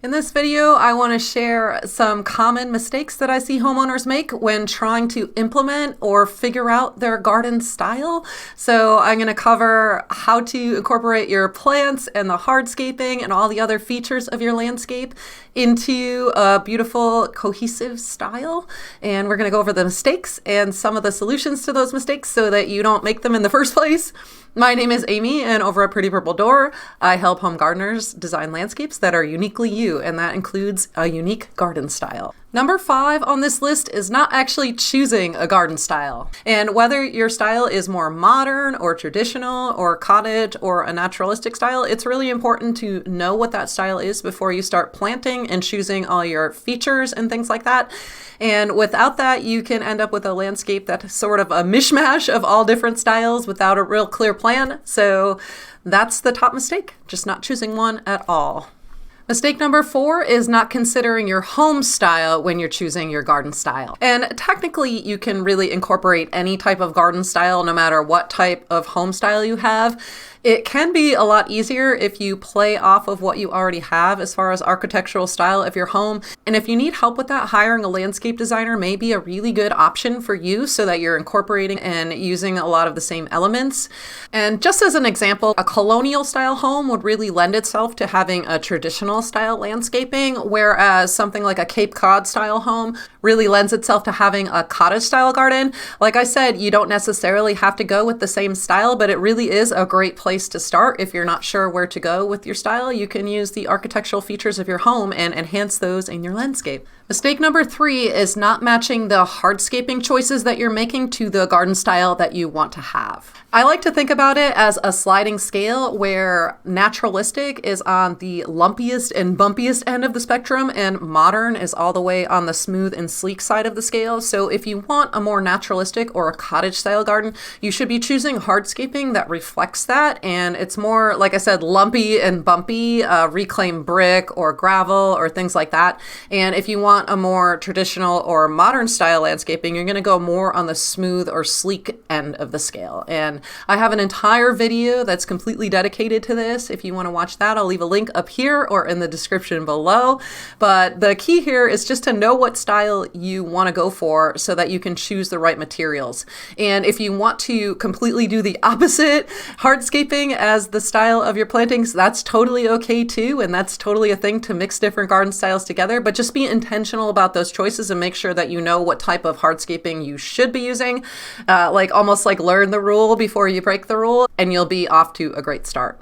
In this video, I want to share some common mistakes that I see homeowners make when trying to implement or figure out their garden style. So I'm going to cover how to incorporate your plants and the hardscaping and all the other features of your landscape into a beautiful, cohesive style. And we're going to go over the mistakes and some of the solutions to those mistakes so that you don't make them in the first place. My name is Amy, and over at Pretty Purple Door, I help home gardeners design landscapes that are uniquely you, and that includes a unique garden style. Number 5 on this list is not actually choosing a garden style. And whether your style is more modern or traditional or cottage or a naturalistic style, it's really important to know what that style is before you start planting and choosing all your features and things like that. And without that, you can end up with a landscape that's sort of a mishmash of all different styles without a real clear plan. So that's the top mistake, just not choosing one at all. Mistake number 4 is not considering your home style when you're choosing your garden style. And technically, you can really incorporate any type of garden style, no matter what type of home style you have. It can be a lot easier if you play off of what you already have as far as architectural style of your home. And if you need help with that, hiring a landscape designer may be a really good option for you so that you're incorporating and using a lot of the same elements. And just as an example, a colonial style home would really lend itself to having a traditional style landscaping, whereas something like a Cape Cod style home really lends itself to having a cottage style garden. Like I said, you don't necessarily have to go with the same style, but it really is a great place to start. If you're not sure where to go with your style, you can use the architectural features of your home and enhance those in your landscape. Mistake number 3 is not matching the hardscaping choices that you're making to the garden style that you want to have. I like to think about it as a sliding scale where naturalistic is on the lumpiest and bumpiest end of the spectrum and modern is all the way on the smooth and sleek side of the scale. So if you want a more naturalistic or a cottage style garden, you should be choosing hardscaping that reflects that. And it's more, like I said, lumpy and bumpy, reclaimed brick or gravel or things like that. And if you want a more traditional or modern style landscaping, you're going to go more on the smooth or sleek end of the scale. And I have an entire video that's completely dedicated to this. If you want to watch that, I'll leave a link up here or in the description below. But the key here is just to know what style you want to go for so that you can choose the right materials. And if you want to completely do the opposite, hardscaping as the style of your plantings, that's totally okay too. And that's totally a thing to mix different garden styles together. But just be intentional about those choices and make sure that you know what type of hardscaping you should be using. Almost like learn the rule before you break the rule, and you'll be off to a great start.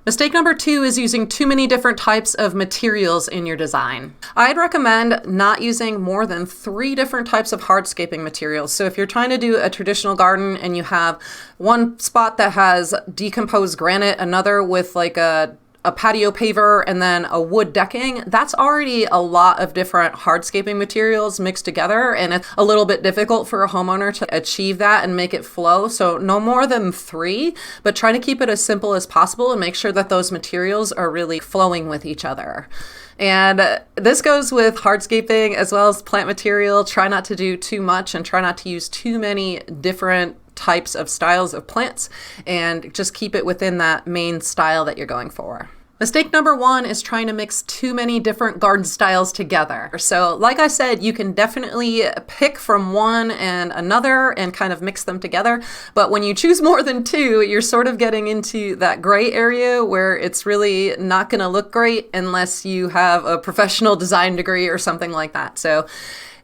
Mistake number 2 is using too many different types of materials in your design. I'd recommend not using more than 3 different types of hardscaping materials. So if you're trying to do a traditional garden and you have one spot that has decomposed granite, another with like a patio paver, and then a wood decking, that's already a lot of different hardscaping materials mixed together, and it's a little bit difficult for a homeowner to achieve that and make it flow. So no more than 3, but try to keep it as simple as possible and make sure that those materials are really flowing with each other. And this goes with hardscaping as well as plant material. Try not to do too much and try not to use too many different types of styles of plants, and just keep it within that main style that you're going for. Mistake number 1 is trying to mix too many different garden styles together. So like I said, you can definitely pick from one and another and kind of mix them together. But when you choose more than 2, you're sort of getting into that gray area where it's really not going to look great unless you have a professional design degree or something like that. So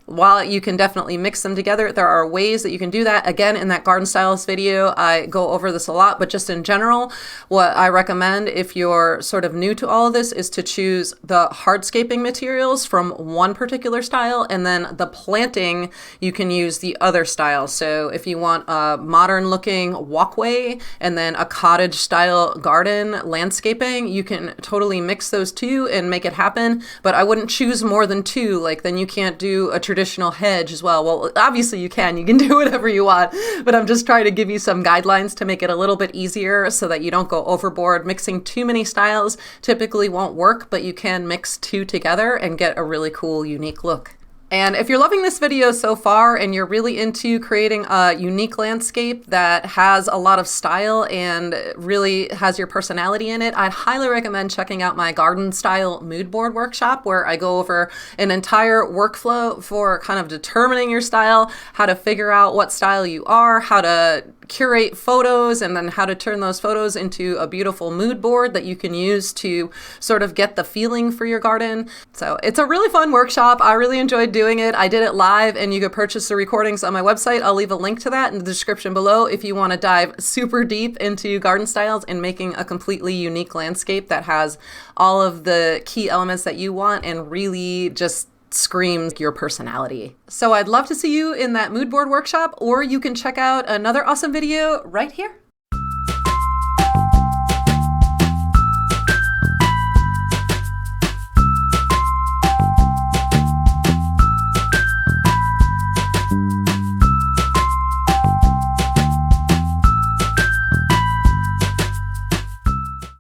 while you can definitely mix them together, there are ways that you can do that. Again, in that garden stylist video, I go over this a lot, but just in general, what I recommend if you're sort of new to all of this is to choose the hardscaping materials from one particular style, and then the planting, you can use the other style. So if you want a modern looking walkway and then a cottage style garden landscaping, you can totally mix those 2 and make it happen. But I wouldn't choose more than 2, like then you can't do a traditional hedge as well. Well, obviously you can do whatever you want, but I'm just trying to give you some guidelines to make it a little bit easier so that you don't go overboard. Mixing too many styles typically won't work, but you can mix 2 together and get a really cool, unique look. And if you're loving this video so far and you're really into creating a unique landscape that has a lot of style and really has your personality in it, I'd highly recommend checking out my garden style mood board workshop, where I go over an entire workflow for kind of determining your style, how to figure out what style you are, how to curate photos, and then how to turn those photos into a beautiful mood board that you can use to sort of get the feeling for your garden. So it's a really fun workshop. I really enjoyed doing it. I did it live, and you could purchase the recordings on my website. I'll leave a link to that in the description below if you want to dive super deep into garden styles and making a completely unique landscape that has all of the key elements that you want and really just screams your personality. So I'd love to see you in that mood board workshop, or you can check out another awesome video right here.